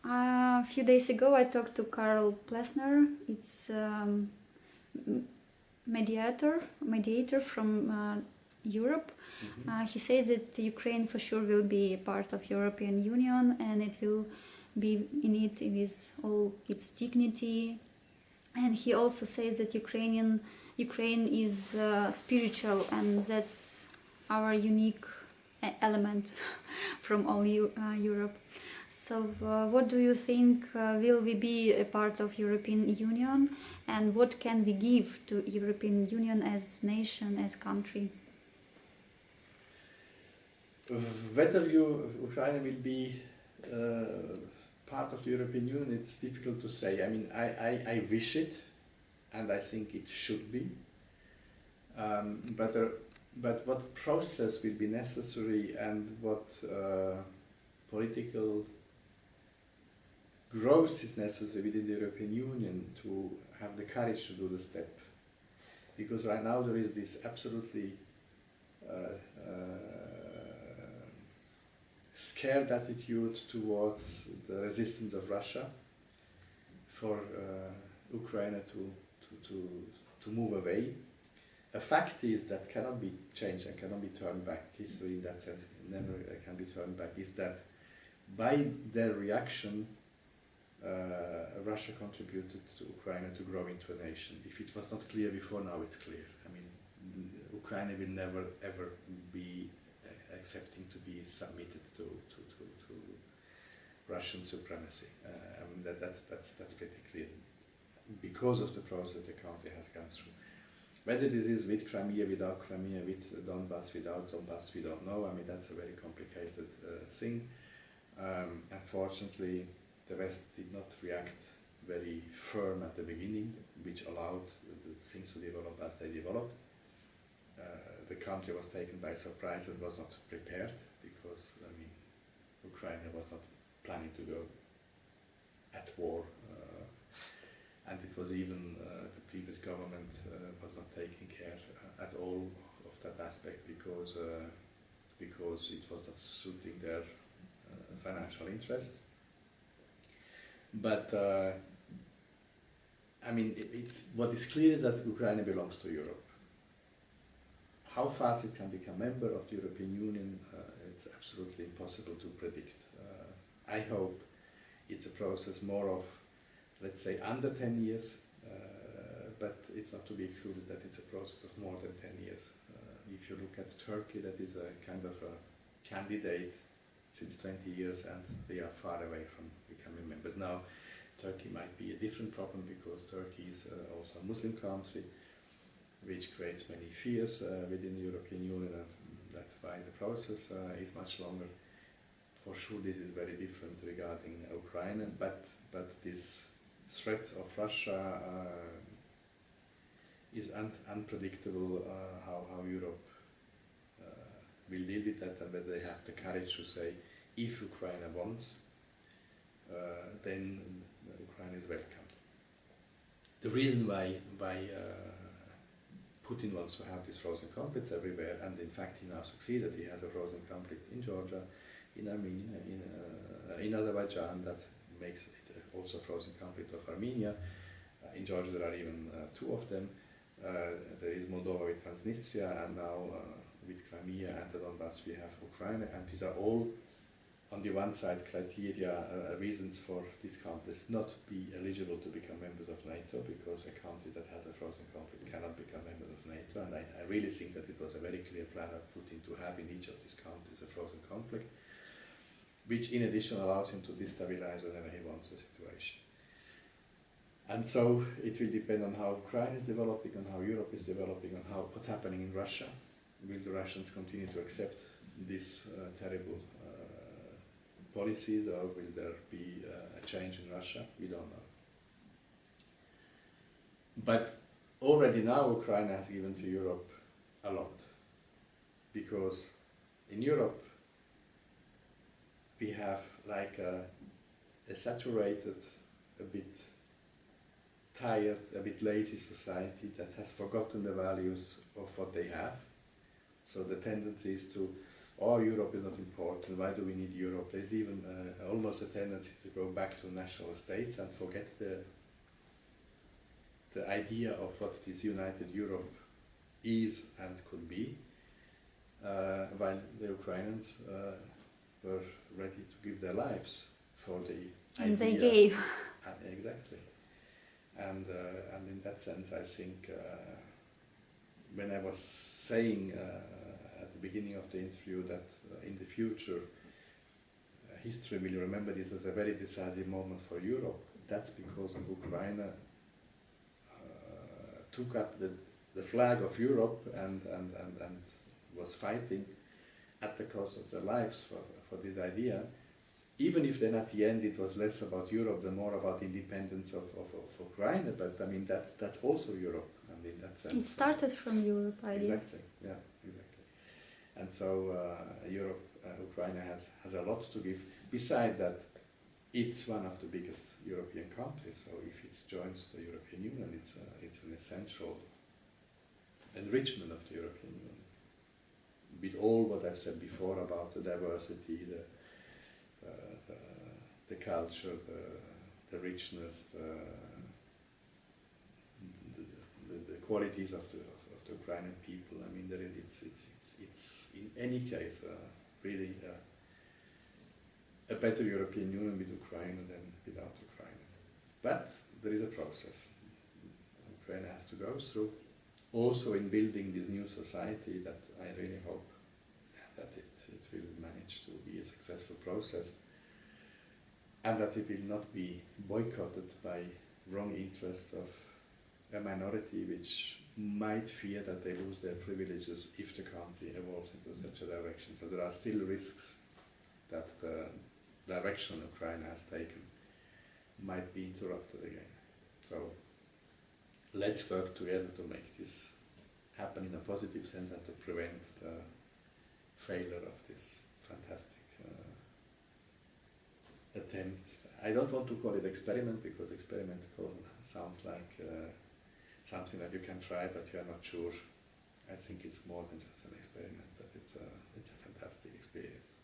A few days ago, I talked to Karl Plessner. It's mediator from Europe. He says that Ukraine for sure will be a part of European Union, and it will be in it with all its dignity. And he also says that Ukraine is spiritual, and that's our unique element from all Europe. So what do you think, will we be a part of European Union, and what can we give to European Union as nation, as country? Whether Ukraine will be part of the European Union, it's difficult to say. I mean, I wish it, and I think it should be. But what process will be necessary, and what political growth is necessary within the European Union to have the courage to do the step? Because right now there is this absolutely scared attitude towards the resistance of Russia for Ukraine to move away. A fact is that cannot be changed and cannot be turned back. History in that sense never can be turned back. Is that by their reaction, Russia contributed to Ukraine to grow into a nation. If it was not clear before, now it's clear. I mean, Ukraine will never ever be accepting to be submitted to Russian supremacy. I mean, that's pretty clear because of the process the country has gone through. Whether this is with Crimea, without Crimea, with Donbass, without Donbass, we don't know. I mean, that's a very complicated thing. Unfortunately, the West did not react very firm at the beginning, which allowed the things to develop as they developed. The country was taken by surprise and was not prepared because, I mean, Ukraine was not planning to go at war. And it was even the previous government was not taking care at all of that aspect because it was not suiting their financial interests. But I mean, what is clear is that Ukraine belongs to Europe. How fast it can become a member of the European Union, it's absolutely impossible to predict. I hope it's a process more of, let's say, under 10 years, but it's not to be excluded that it's a process of more than 10 years. If you look at Turkey, that is a kind of a candidate since 20 years, and they are far away from becoming members. Now, Turkey might be a different problem because Turkey is also a Muslim country, which creates many fears within the European Union, and that's why the process is much longer. For sure, this is very different regarding Ukraine, but this threat of Russia is unpredictable. How Europe will deal with that, and whether they have the courage to say, if Ukraine wants, then Ukraine is welcome. The reason why Putin wants to have these frozen conflicts everywhere, and in fact he now succeeded. He has a frozen conflict in Georgia, in Armenia, in Azerbaijan, that makes it also a frozen conflict of Armenia. In Georgia there are even two of them. There is Moldova with Transnistria, and now with Crimea and the Donbass we have Ukraine, and these are all, on the one side, criteria, reasons for these countries not be eligible to become members of NATO, because a country that has a frozen conflict cannot become member of NATO, and I really think that it was a very clear plan of Putin to have in each of these countries a frozen conflict, which in addition allows him to destabilize whenever he wants the situation. And so it will depend on how Ukraine is developing, on how Europe is developing, on what's happening in Russia. Will the Russians continue to accept these terrible policies, or will there be a change in Russia? We don't know. But already now Ukraine has given to Europe a lot, because in Europe we have like a saturated, a bit tired, a bit lazy society that has forgotten the values of what they have. So the tendency is to oh, Europe is not important, why do we need Europe? There's even almost a tendency to go back to national states and forget the idea of what this united Europe is and could be, while the Ukrainians were ready to give their lives for the idea. And they gave. Exactly. And in that sense, I think when I was saying at the beginning of the interview that in the future history will remember this as a very decisive moment for Europe, that's because Ukraine took up the flag of Europe and was fighting at the cost of their lives for this idea, even if then at the end it was less about Europe than more about independence of Ukraine, but I mean that's also Europe, and in that sense. It started from Europe, idea. Exactly, yeah, exactly. And so Europe, Ukraine has a lot to give. Beside that, it's one of the biggest European countries, so if it joins the European Union, it's an essential enrichment of the European Union. With all what I've said before about the diversity, the culture, the richness, the qualities of the Ukrainian people. I mean, it's in any case really a better European Union with Ukraine than without Ukraine. But there is a process Ukraine has to go through. Also in building this new society that I really hope that it will manage to be a successful process, and that it will not be boycotted by wrong interests of a minority which might fear that they lose their privileges if the country evolves into such a direction. So there are still risks that the direction Ukraine has taken might be interrupted again. So let's work together to make this happen in a positive sense and to prevent the failure of this fantastic attempt. I don't want to call it experiment, because experiment sounds like something that you can try but you are not sure. I think it's more than just an experiment, but it's a fantastic experience.